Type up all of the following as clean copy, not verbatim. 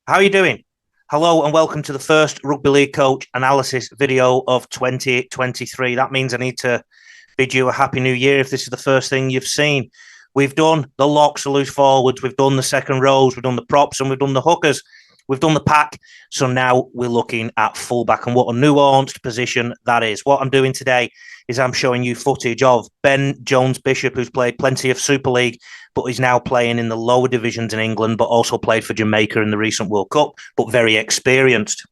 How are you doing? Hello and welcome to the first Rugby League Coach analysis video of 2023. That means I need to bid you a happy new year if this is the first thing you've seen. We've done the locks, the loose forwards, we've done the second rows, we've done the props, and we've done the hookers. We've done the pack. So now we're looking at fullback and what a nuanced position that is. What I'm doing today is I'm showing you footage of Ben Jones-Bishop, who's played plenty of Super League, but he's now playing in the lower divisions in England, but also played for Jamaica in the recent World Cup, but very experienced.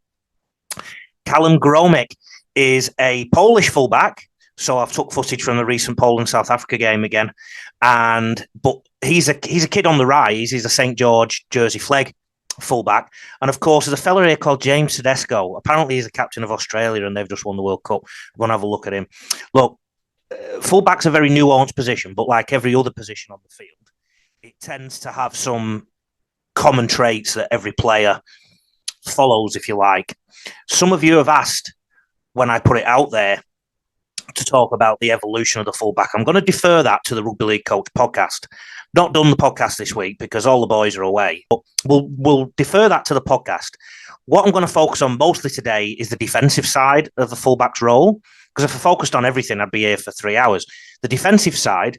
Callum Gromek is a Polish fullback. So I've took footage from the recent Poland-South Africa game again. But he's a kid on the rise. He's a St. George Jersey Flegg fullback. And of course, there's a fella here called James Tedesco. Apparently, he's the captain of Australia and they've just won the World Cup. We're going to have a look at him. Look, fullback's a very nuanced position, but like every other position on the field, it tends to have some common traits that every player follows, if you like. Some of you have asked when I put it out there to talk about the evolution of the fullback. I'm going to defer that to the Rugby League Coach podcast. Not done the podcast this week because all the boys are away, but we'll defer that to the podcast. What I'm going to focus on mostly today is the defensive side of the fullback's role, because if I focused on everything, I'd be here for 3 hours. The defensive side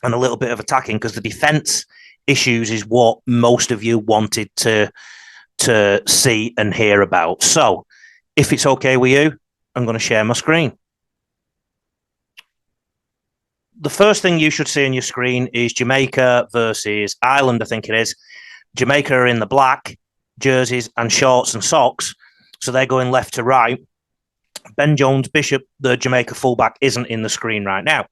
and a little bit of attacking, because the defense issues is what most of you wanted to see and hear about. So if it's okay with you, I'm going to share my screen. The first thing you should see on your screen is Jamaica versus Ireland, I think it is. Jamaica are in the black jerseys and shorts and socks, so they're going left to right. Ben Jones-Bishop, the Jamaica fullback, isn't in the screen right now,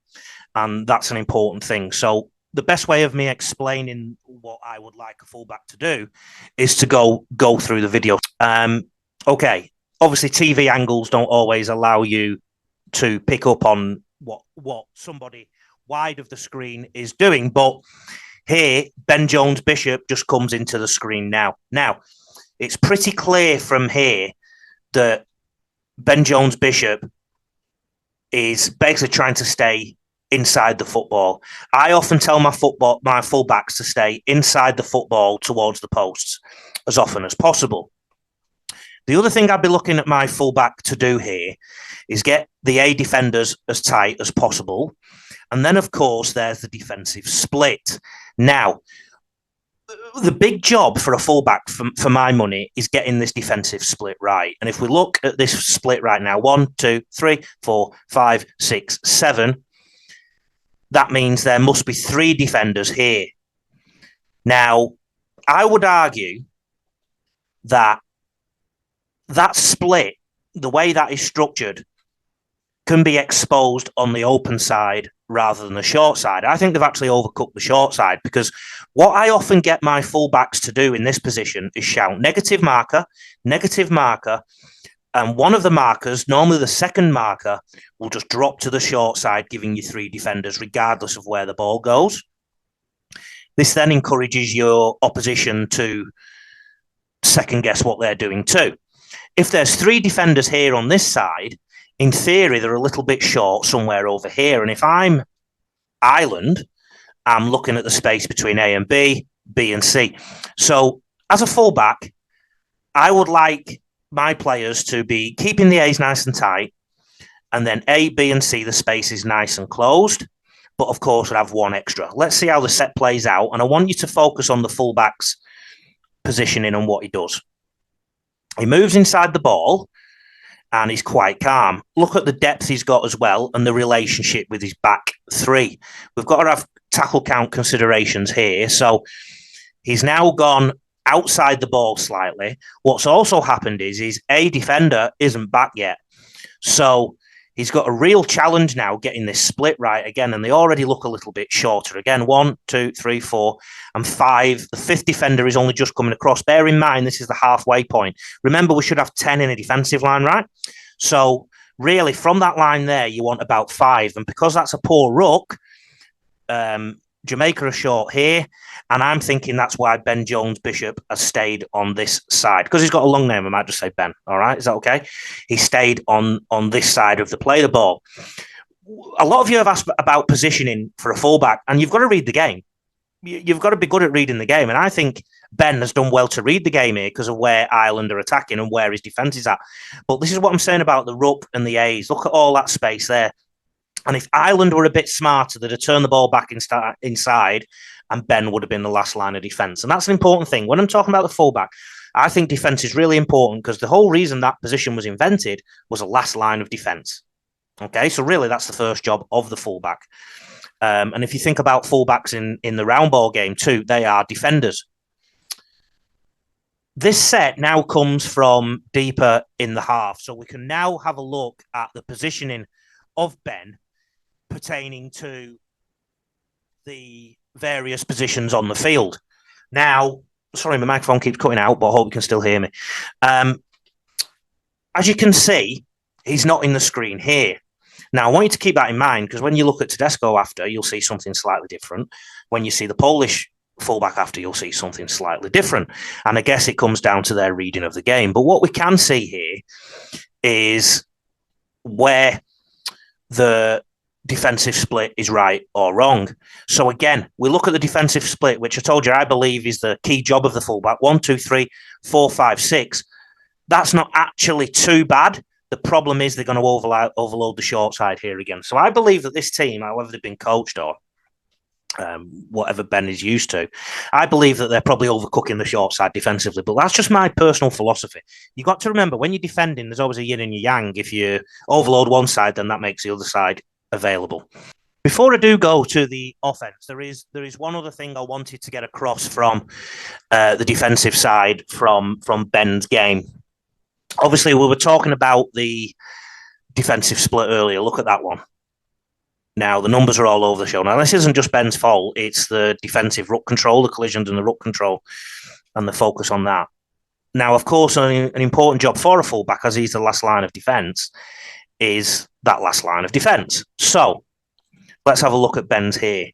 and that's an important thing. So the best way of me explaining what I would like a fullback to do is to go through the video. Okay, obviously TV angles don't always allow you to pick up on what somebody wide of the screen is doing, but here Ben Jones-Bishop just comes into the screen now. Now, it's pretty clear from here that Ben Jones-Bishop is basically trying to stay inside the football. I often tell my fullbacks to stay inside the football towards the posts as often as possible. The other thing I'd be looking at my fullback to do here is get the A defenders as tight as possible. And then, of course, there's the defensive split. Now, the big job for a fullback, for my money, is getting this defensive split right. And if we look at this split right now, 1, 2, 3, 4, 5, 6, 7, that means there must be 3 defenders here. Now, I would argue that split, the way that is structured, can be exposed on the open side rather than the short side. I think they've actually overcooked the short side, because what I often get my fullbacks to do in this position is shout negative marker, and one of the markers, normally the second marker, will just drop to the short side, giving you 3 defenders regardless of where the ball goes. This then encourages your opposition to second guess what they're doing too. If there's 3 defenders here on this side, in theory, they're a little bit short somewhere over here. And if I'm Ireland, I'm looking at the space between A and B, B and C. So as a fullback, I would like my players to be keeping the A's nice and tight, and then A, B, and C, the space is nice and closed. But of course, I'd have 1 extra. Let's see how the set plays out. And I want you to focus on the fullback's positioning and what he does. He moves inside the ball, and he's quite calm. Look at the depth he's got as well, and the relationship with his back 3. We've got to have tackle count considerations here. So he's now gone outside the ball slightly. What's also happened is A defender isn't back yet. So he's got a real challenge now getting this split right again, and they already look a little bit shorter. Again, 1, 2, 3, 4, and 5. The 5th defender is only just coming across. Bear in mind, this is the halfway point. Remember, we should have 10 in a defensive line, right? So really, from that line there, you want about 5. And because that's a poor ruck, Jamaica are short here, and I'm thinking that's why Ben Jones-Bishop has stayed on this side. Because he's got a long name, I might just say Ben. All right, is that okay? He stayed on this side of the play the ball. A lot of you have asked about positioning for a fullback, and you've got to read the game. you've got to be good at reading the game. And I think Ben has done well to read the game here because of where Ireland are attacking and where his defence is at. But this is what I'm saying about the ruck and the A's. Look at all that space there. And if Ireland were a bit smarter, they'd have turned the ball back inside, and Ben would have been the last line of defence. And that's an important thing. When I'm talking about the fullback, I think defence is really important because the whole reason that position was invented was a last line of defence. Okay, so really that's the first job of the fullback. And if you think about fullbacks in the round ball game too, they are defenders. This set now comes from deeper in the half. So we can now have a look at the positioning of Ben pertaining to the various positions on the field. Now, sorry, my microphone keeps cutting out, but I hope you can still hear me. As you can see, he's not in the screen here. Now, I want you to keep that in mind because when you look at Tedesco after, you'll see something slightly different. When you see the Polish fullback after, you'll see something slightly different. And I guess it comes down to their reading of the game. But what we can see here is where the defensive split is right or wrong. So again, we look at the defensive split, which I told you I believe is the key job of the fullback. 1, 2, 3, 4, 5, 6. That's not actually too bad. The problem is they're going to overload the short side here again. So I believe that this team, however they've been coached or whatever Ben is used to, I believe that they're probably overcooking the short side defensively. But that's just my personal philosophy. You've got to remember, when you're defending, there's always a yin and a yang. If you overload one side, then that makes the other side available. Before I do go to the offense, there is one other thing I wanted to get across from the defensive side from Ben's game. Obviously, we were talking about the defensive split earlier. Look at that one. Now, the numbers are all over the show. Now, this isn't just Ben's fault. It's the defensive ruck control, the collisions and the ruck control, and the focus on that. Now, of course, an important job for a fullback, as he's the last line of defence, is that last line of defence. So, let's have a look at Ben's here.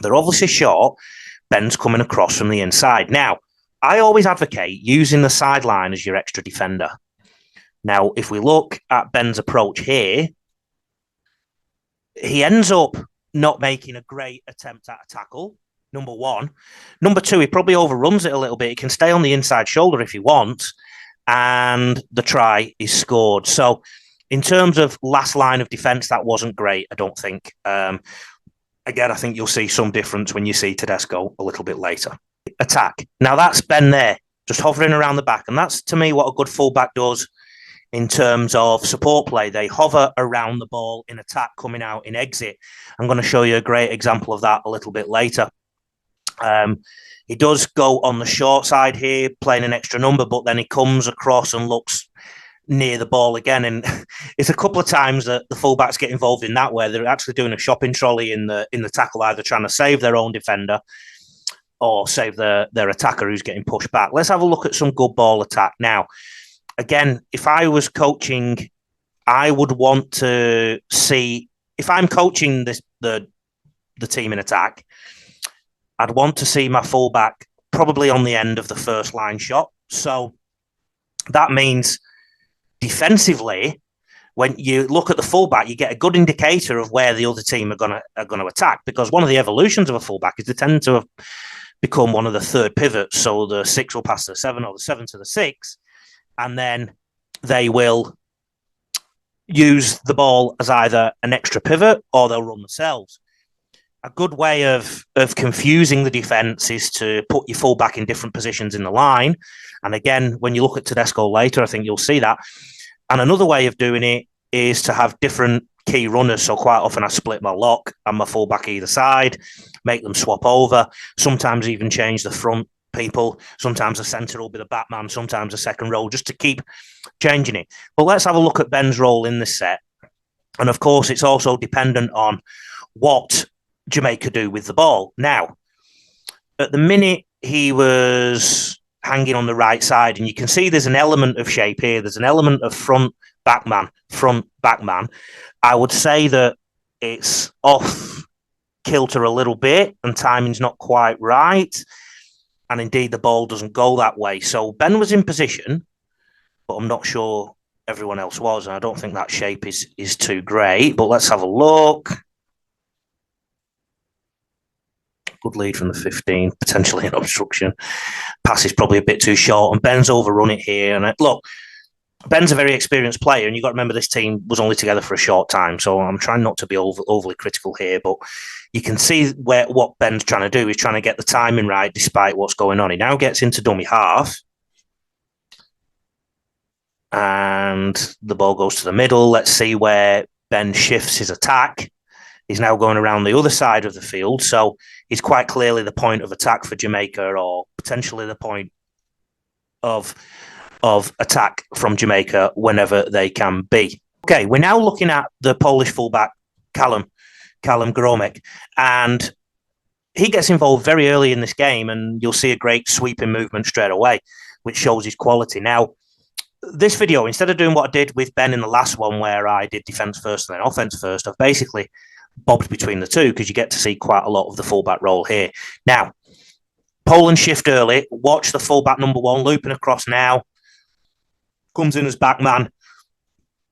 They're obviously short. Ben's coming across from the inside. Now, I always advocate using the sideline as your extra defender. Now, if we look at Ben's approach here, he ends up not making a great attempt at a tackle, number one. Number two, he probably overruns it a little bit. He can stay on the inside shoulder if he wants, and the try is scored. So, in terms of last line of defence, that wasn't great, I don't think. Again, I think you'll see some difference when you see Tedesco a little bit later. Attack. Now, that's Ben there, just hovering around the back. And that's, to me, what a good fullback does in terms of support play. They hover around the ball in attack, coming out in exit. I'm going to show you a great example of that a little bit later. He does go on the short side here, playing an extra number, but then he comes across and looks near the ball again. And it's a couple of times that the fullbacks get involved in that, where they're actually doing a shopping trolley in the tackle, either trying to save their own defender or save their attacker who's getting pushed back. Let's have a look at some good ball attack. Now, again, if I was coaching, I would want to see, if I'm coaching the team in attack, I'd want to see my fullback probably on the end of the first line shot. So that means defensively, when you look at the fullback, you get a good indicator of where the other team are going to attack, because one of the evolutions of a fullback is they tend to have become one of the third pivots. So the 6 will pass to the 7 or the 7 to the 6, and then they will use the ball as either an extra pivot or they'll run themselves. A good way of confusing the defence is to put your fullback in different positions in the line. And again, when you look at Tedesco later, I think you'll see that. And another way of doing it is to have different key runners. So quite often I split my lock and my fullback either side, make them swap over, sometimes even change the front people. Sometimes the centre will be the backman, sometimes the second row, just to keep changing it. But let's have a look at Ben's role in this set. And of course, it's also dependent on what Jamaica do with the ball. Now, at the minute, he was hanging on the right side, and you can see there's an element of shape here. There's an element of front backman. I would say that it's off kilter a little bit, and timing's not quite right. And indeed, the ball doesn't go that way. So Ben was in position, but I'm not sure everyone else was. And I don't think that shape is too great. But let's have a look. Good lead from the 15, potentially an obstruction. Pass is probably a bit too short, and Ben's overrun it here. And look, Ben's a very experienced player, and you've got to remember this team was only together for a short time. So I'm trying not to be overly critical here, but you can see what Ben's trying to do. He's trying to get the timing right despite what's going on. He now gets into dummy half, and the ball goes to the middle. Let's see where Ben shifts his attack. He's now going around the other side of the field, so he's quite clearly the point of attack for Jamaica, or potentially the point of attack from Jamaica whenever they can be. Okay, we're now looking at the Polish fullback, Callum Gromek, and he gets involved very early in this game, and you'll see a great sweeping movement straight away, which shows his quality. Now, this video, instead of doing what I did with Ben in the last one, where I did defence first and then offence first, I've basically bobbed between the two because you get to see quite a lot of the fullback role here. Now, Poland shift early. Watch the fullback number 1 looping across now. Comes in as back man.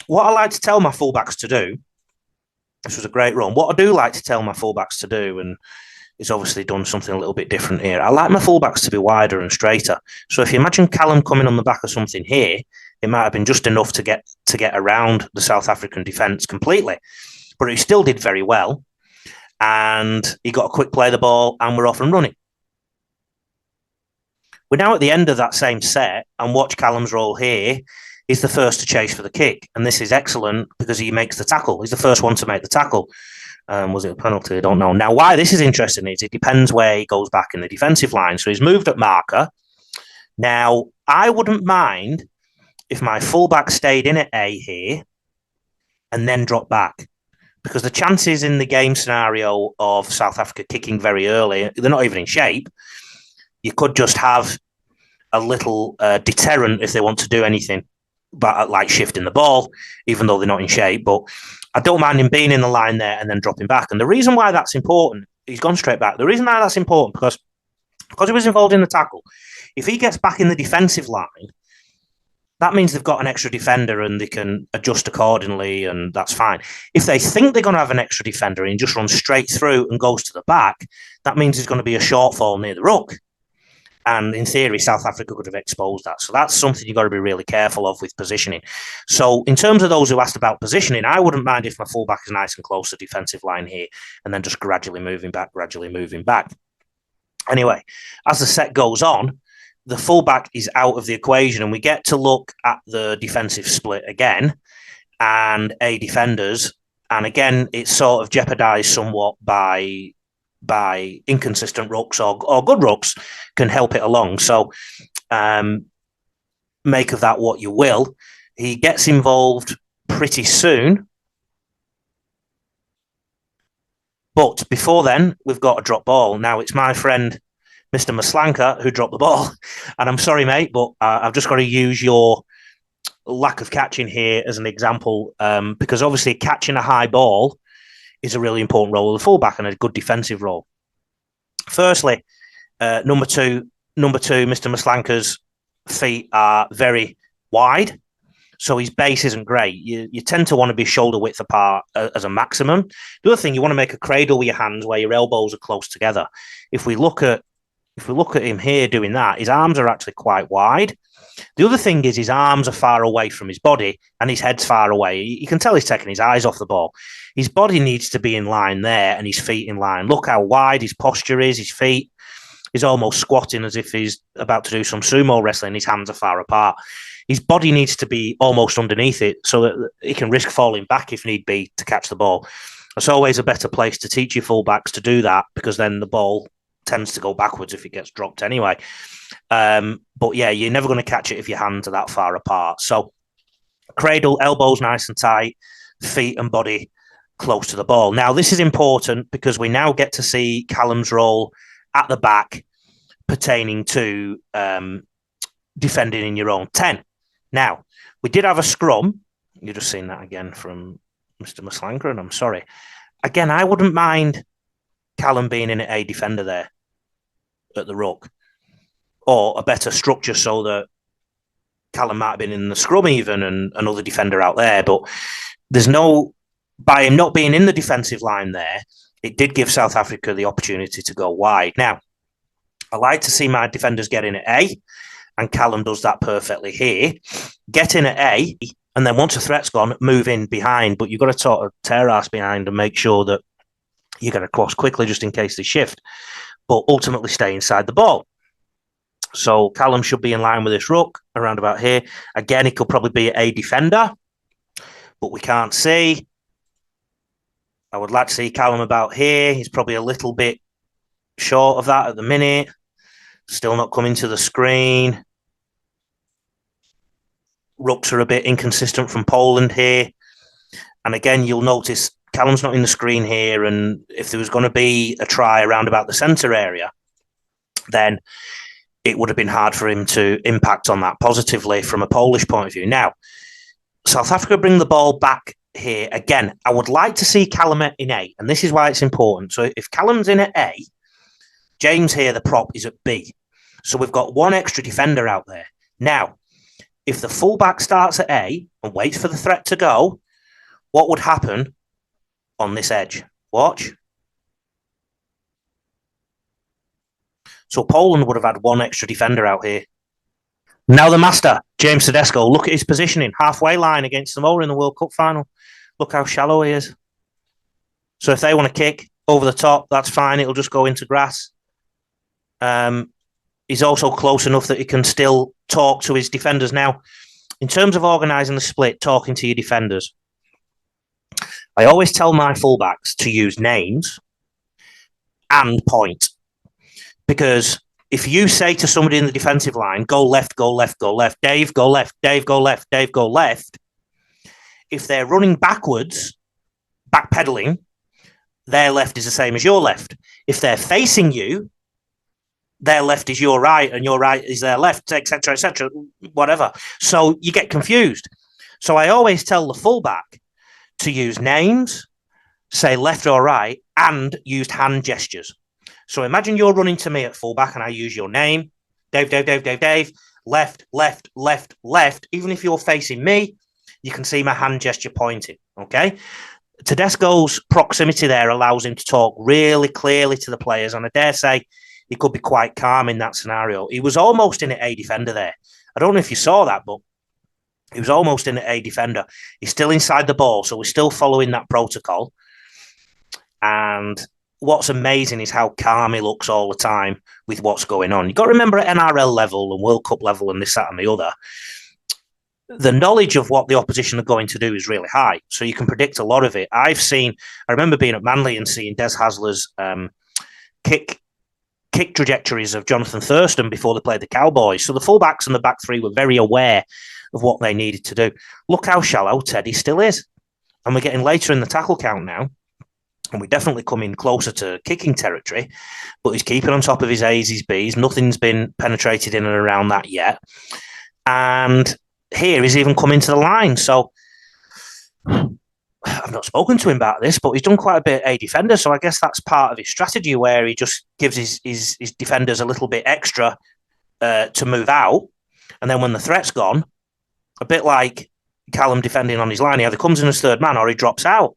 What I like to tell my fullbacks to do, this was a great run. What I do like to tell my fullbacks to do, and he's obviously done something a little bit different here, I like my fullbacks to be wider and straighter. So if you imagine Callum coming on the back of something here, it might have been just enough to get around the South African defence completely. But he still did very well, and he got a quick play of the ball, and we're off and running. We're now at the end of that same set, and watch Callum's role here. He's the first to chase for the kick, and this is excellent because he makes the tackle. He's the first one to make the tackle. Was it a penalty? I don't know. Now, why this is interesting is it depends where he goes back in the defensive line. So he's moved at marker. Now, I wouldn't mind if my fullback stayed in at A here and then dropped back, because the chances in the game scenario of South Africa kicking very early, they're not even in shape. You could just have a little deterrent if they want to do anything, but like shifting the ball, even though they're not in shape. But I don't mind him being in the line there and then dropping back. And the reason why that's important, he's gone straight back. The reason why that's important, because he was involved in the tackle. If he gets back in the defensive line, that means they've got an extra defender and they can adjust accordingly, and that's fine. If they think they're going to have an extra defender and he just runs straight through and goes to the back, that means there's going to be a shortfall near the ruck. And in theory, South Africa could have exposed that. So that's something you've got to be really careful of with positioning. So in terms of those who asked about positioning, I wouldn't mind if my fullback is nice and close to defensive line here and then just gradually moving back. Anyway, as the set goes on, the fullback is out of the equation, and we get to look at the defensive split again and A defenders. And again, it's sort of jeopardized somewhat by inconsistent rucks or good rucks can help it along. So make of that what you will. He gets involved pretty soon. But before then, we've got a drop ball. Now, it's my friend, Mr. Maslanka, who dropped the ball. And I'm sorry, mate, but I've just got to use your lack of catching here as an example, because obviously catching a high ball is a really important role of the fullback and a good defensive role. Firstly, number two, Mr. Maslanka's feet are very wide, so his base isn't great. You tend to want to be shoulder width apart as a maximum. The other thing, you want to make a cradle with your hands where your elbows are close together. If we look at him here doing that, his arms are actually quite wide. The other thing is his arms are far away from his body and his head's far away. You can tell he's taking his eyes off the ball. His body needs to be in line there and his feet in line. Look how wide his posture is. His feet, he's almost squatting as if he's about to do some sumo wrestling. His hands are far apart. His body needs to be almost underneath it so that he can risk falling back if need be to catch the ball. It's always a better place to teach your fullbacks to do that, because then the ball tends to go backwards if it gets dropped anyway. But yeah, you're never going to catch it if your hands are that far apart. So cradle, elbows nice and tight, feet and body close to the ball. Now, this is important because we now get to see Callum's role at the back pertaining to defending in your own 10. Now, we did have a scrum. You've just seen that again from Mr. Maslanka, and I'm sorry. Again, I wouldn't mind Callum being in a defender there at the ruck, or a better structure so that Callum might have been in the scrum even and another defender out there. But there's no, by him not being in the defensive line there, it did give South Africa the opportunity to go wide. Now, I like to see my defenders get in at A, and Callum does that perfectly here. Get in at A, and then once a threat's gone, move in behind. But you've got to sort of tear ass behind and make sure that you get across quickly just in case they shift. But ultimately stay inside the ball. So Callum should be in line with this ruck around about here. Again, it could probably be a defender, but we can't see. I would like to see Callum about here. He's probably a little bit short of that at the minute. Still not coming to the screen. Rucks are a bit inconsistent from Poland here. And again, you'll notice Callum's not in the screen here. And if there was going to be a try around about the centre area, then it would have been hard for him to impact on that positively from a Polish point of view. Now, South Africa bring the ball back here. Again, I would like to see Callum in A, and this is why it's important. So if Callum's in at A, James here, the prop, is at B. So we've got one extra defender out there. Now, if the fullback starts at A and waits for the threat to go, what would happen on this edge? Watch. So Poland would have had one extra defender out here. Now the master, James Tedesco, look at his positioning. Halfway line against Samoa in the World Cup final. Look how shallow he is. So if they want to kick over the top, that's fine. It'll just go into grass. He's also close enough that he can still talk to his defenders. Now, in terms of organising the split, talking to your defenders, I always tell my fullbacks to use names and point. Because if you say to somebody in the defensive line, go left, go left, go left, Dave, go left, Dave, go left, Dave, go left, if they're running backwards, backpedaling, their left is the same as your left. If they're facing you, their left is your right and your right is their left, etc., whatever. So you get confused. So I always tell the fullback to use names, say left or right, and use hand gestures. So imagine you're running to me at fullback and I use your name, Dave, Dave, Dave, Dave, Dave, left, left, left, left. Even if you're facing me, you can see my hand gesture pointing, okay? Tedesco's proximity there allows him to talk really clearly to the players, and I dare say he could be quite calm in that scenario. He was almost in at A defender there. I don't know if you saw that, but he was almost in at A defender. He's still inside the ball, so we're still following that protocol. And what's amazing is how calm he looks all the time with what's going on. You've got to remember at NRL level and World Cup level and this, that, and the other, the knowledge of what the opposition are going to do is really high. So you can predict a lot of it. I remember being at Manly and seeing Des Hasler's kick trajectories of Jonathan Thurston before they played the Cowboys. So the fullbacks and the back three were very aware of what they needed to do. Look how shallow Teddy still is. And we're getting later in the tackle count now. And we definitely come in closer to kicking territory, but he's keeping on top of his A's, his B's. Nothing's been penetrated in and around that yet. And here he's even come into the line. So I've not spoken to him about this, but he's done quite a bit A defender. So I guess that's part of his strategy where he just gives his defenders a little bit extra to move out. And then when the threat's gone, a bit like Callum defending on his line, he either comes in as third man or he drops out.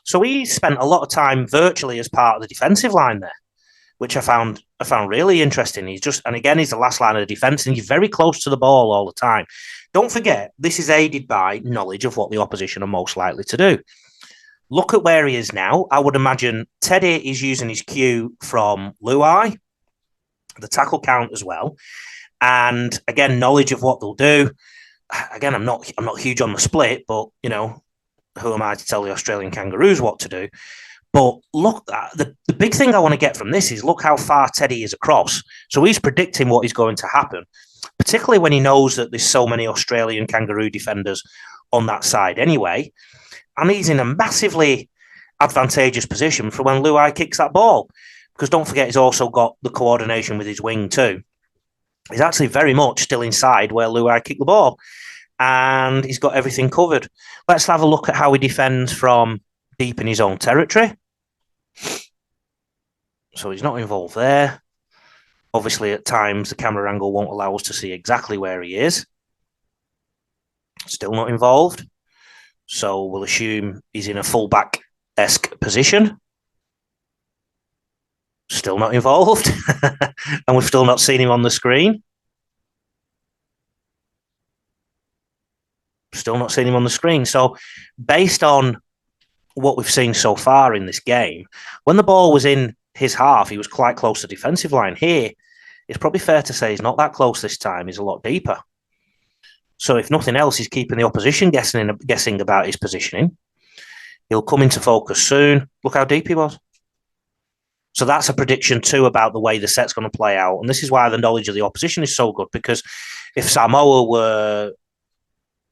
So he spent a lot of time virtually as part of the defensive line there, which I found really interesting. He's the last line of the defense, and he's very close to the ball all the time. Don't forget, this is aided by knowledge of what the opposition are most likely to do. Look at where he is now. I would imagine Teddy is using his cue from Luai, the tackle count as well, and again, knowledge of what they'll do. Again, I'm not huge on the split, but who am I to tell the Australian Kangaroos what to do? But look, the big thing I want to get from this is look how far Teddy is across. So he's predicting what is going to happen, particularly when he knows that there's so many Australian Kangaroo defenders on that side anyway. And he's in a massively advantageous position for when Luai kicks that ball. Because don't forget, he's also got the coordination with his wing too. He's actually very much still inside where Luai kicked the ball. And he's got everything covered. Let's have a look at how he defends from deep in his own territory. So he's not involved there. Obviously, at times, the camera angle won't allow us to see exactly where he is. Still not involved. So we'll assume he's in a fullback-esque position. Still not involved. And we've still not seen him on the screen. Still not seen him on the screen. So based on what we've seen so far in this game, when the ball was in his half, he was quite close to the defensive line. Here, it's probably fair to say he's not that close this time. He's a lot deeper. So if nothing else, he's keeping the opposition guessing about his positioning. He'll come into focus soon. Look how deep he was. So that's a prediction too about the way the set's going to play out. And this is why the knowledge of the opposition is so good, because if Samoa were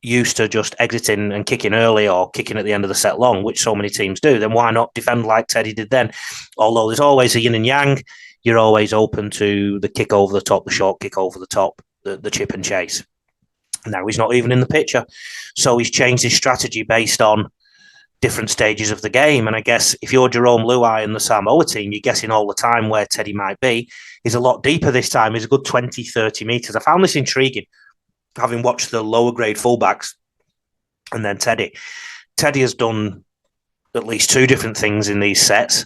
used to just exiting and kicking early or kicking at the end of the set long, which so many teams do, then why not defend like Teddy did then? Although there's always a yin and yang, you're always open to the kick over the top, the short kick over the top, the chip and chase. Now he's not even in the picture. So he's changed his strategy based on different stages of the game. And I guess if you're Jerome Luai and the Samoa team, you're guessing all the time where Teddy might be. He's a lot deeper this time. He's a good 20, 30 metres. I found this intriguing, having watched the lower grade fullbacks and then Teddy. Teddy has done at least two different things in these sets.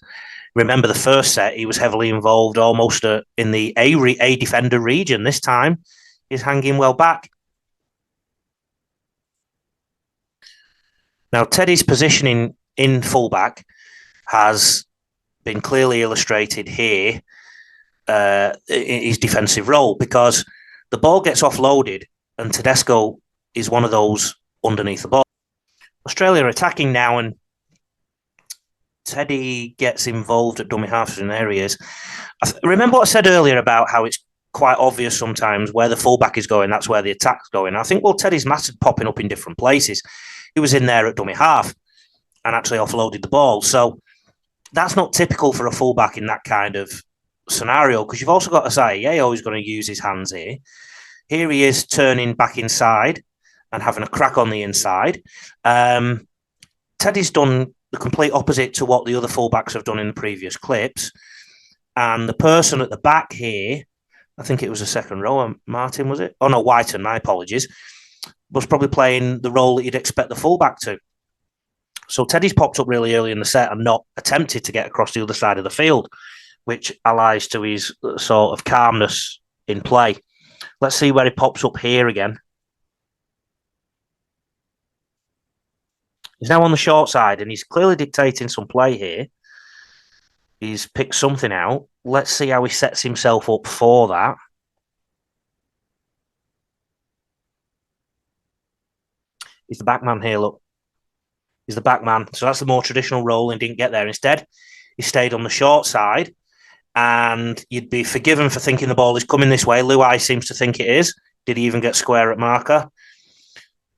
Remember the first set, he was heavily involved almost in the A defender region. This time, he's hanging well back. Now, Teddy's positioning in fullback has been clearly illustrated here in his defensive role, because the ball gets offloaded and Tedesco is one of those underneath the ball. Australia are attacking now, and Teddy gets involved at dummy halves in areas. Remember what I said earlier about how it's quite obvious sometimes where the fullback is going, that's where the attack's going. I think, well, Teddy's massive popping up in different places. He was in there at dummy half and actually offloaded the ball. So that's not typical for a fullback in that kind of scenario, because you've also got to say, yeah, he's going to use his hands here. Here he is turning back inside and having a crack on the inside. Teddy's done the complete opposite to what the other fullbacks have done in the previous clips. And the person at the back here, I think it was a second row, Martin, was it? Oh, no, Whiten, my apologies, was probably playing the role that you'd expect the fullback to. So Teddy's popped up really early in the set and not attempted to get across the other side of the field, which allies to his sort of calmness in play. Let's see where he pops up here again. He's now on the short side and he's clearly dictating some play here. He's picked something out. Let's see how he sets himself up for that. He's the back man here, look. He's the back man. So that's the more traditional role, and didn't get there. Instead, he stayed on the short side, and you'd be forgiven for thinking the ball is coming this way. Luai seems to think it is. Did he even get square at marker?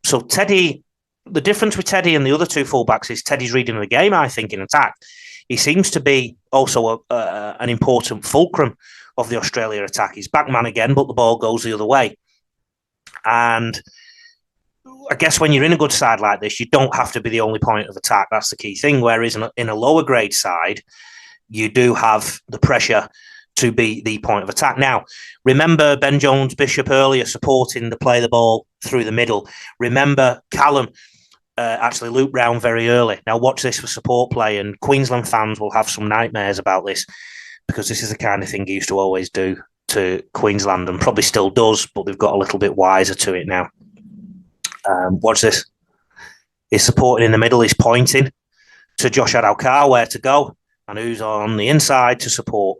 So Teddy, the difference with Teddy and the other two fullbacks is Teddy's reading of the game, I think, in attack. He seems to be also an important fulcrum of the Australia attack. He's back man again, but the ball goes the other way. And I guess when you're in a good side like this, you don't have to be the only point of attack. That's the key thing. Whereas in a lower grade side, you do have the pressure to be the point of attack. Now, remember Ben Jones-Bishop earlier supporting the play the ball through the middle. Remember Callum actually looped round very early. Now watch this for support play, and Queensland fans will have some nightmares about this, because this is the kind of thing he used to always do to Queensland, and probably still does, but they've got a little bit wiser to it now. Watch this. He's supporting in the middle. He's pointing to Josh Adokar where to go, and who's on the inside to support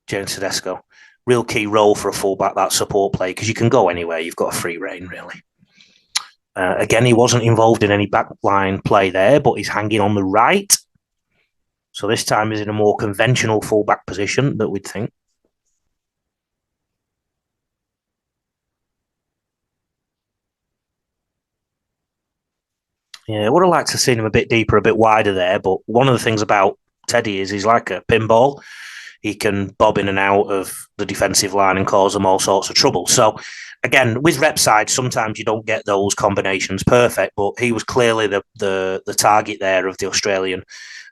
James Tedesco. Real key role for a fullback, that support play, because you can go anywhere. You've got a free rein, really. Again, he wasn't involved in any backline play there, but he's hanging on the right. So this time he's in a more conventional fullback position that we'd think. Yeah, I would have liked to have seen him a bit deeper, a bit wider there. But one of the things about Teddy is he's like a pinball. He can bob in and out of the defensive line and cause them all sorts of trouble. So, again, with rep side, sometimes you don't get those combinations perfect, but he was clearly the target there of the Australian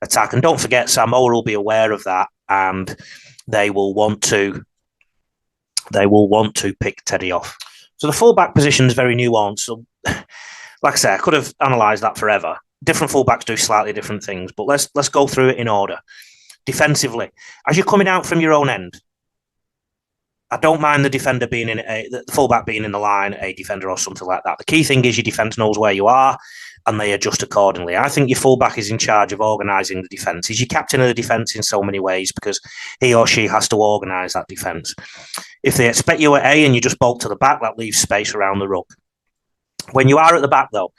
attack. And don't forget, Samoa will be aware of that, and they will want to pick Teddy off. So the fullback position is very nuanced. So, like I said, I could have analysed that forever. Different fullbacks do slightly different things, but let's go through it in order. defensively. As you're coming out from your own end, I don't mind the defender being the fullback being in the line, a defender or something like that. The key thing is your defence knows where you are and they adjust accordingly. I think your fullback is in charge of organising the defence. He's your captain of the defence in so many ways because he or she has to organise that defence. If they expect you at A and you just bolt to the back, that leaves space around the ruck. When you are at the back, though,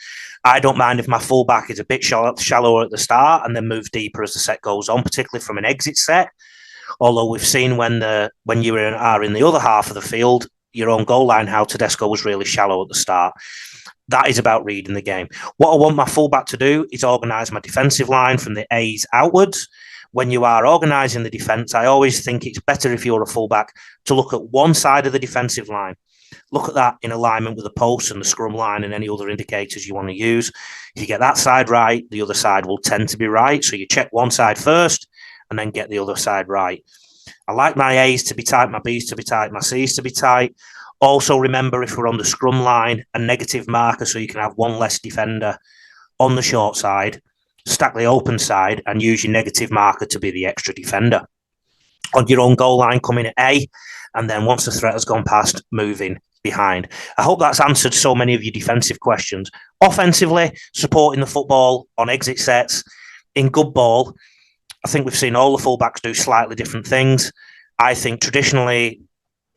I don't mind if my fullback is a bit shallower at the start and then moves deeper as the set goes on, particularly from an exit set. Although we've seen when you are in the other half of the field, your own goal line, how Tedesco was really shallow at the start. That is about reading the game. What I want my fullback to do is organise my defensive line from the A's outwards. When you are organising the defence, I always think it's better if you're a fullback to look at one side of the defensive line. Look at that in alignment with the post and the scrum line and any other indicators you want to use. If you get that side right, the other side will tend to be right. So you check one side first and then get the other side right. I like my A's to be tight, my B's to be tight, my C's to be tight. Also, remember, if we're on the scrum line, a negative marker so you can have one less defender on the short side, stack the open side and use your negative marker to be the extra defender. On your own goal line, come in at A, and then once the threat has gone past, move in behind. I hope that's answered so many of your defensive questions. Offensively, supporting the football on exit sets. In good ball, I think we've seen all the fullbacks do slightly different things. I think traditionally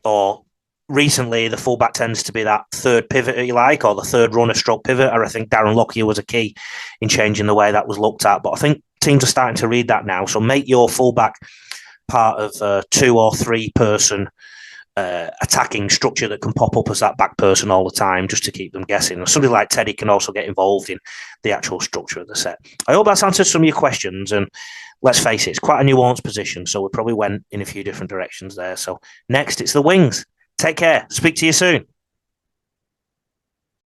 or recently, the fullback tends to be that third pivot, if you like, or the third runner stroke pivot. Or I think Darren Lockyer was a key in changing the way that was looked at. But I think teams are starting to read that now. So make your fullback part of a 2 or 3 person attacking structure that can pop up as that back person all the time just to keep them guessing. And somebody like Teddy can also get involved in the actual structure of the set. I hope that's answered some of your questions. And let's face it, it's quite a nuanced position. So we probably went in a few different directions there. So next, it's the wings. Take care. Speak to you soon.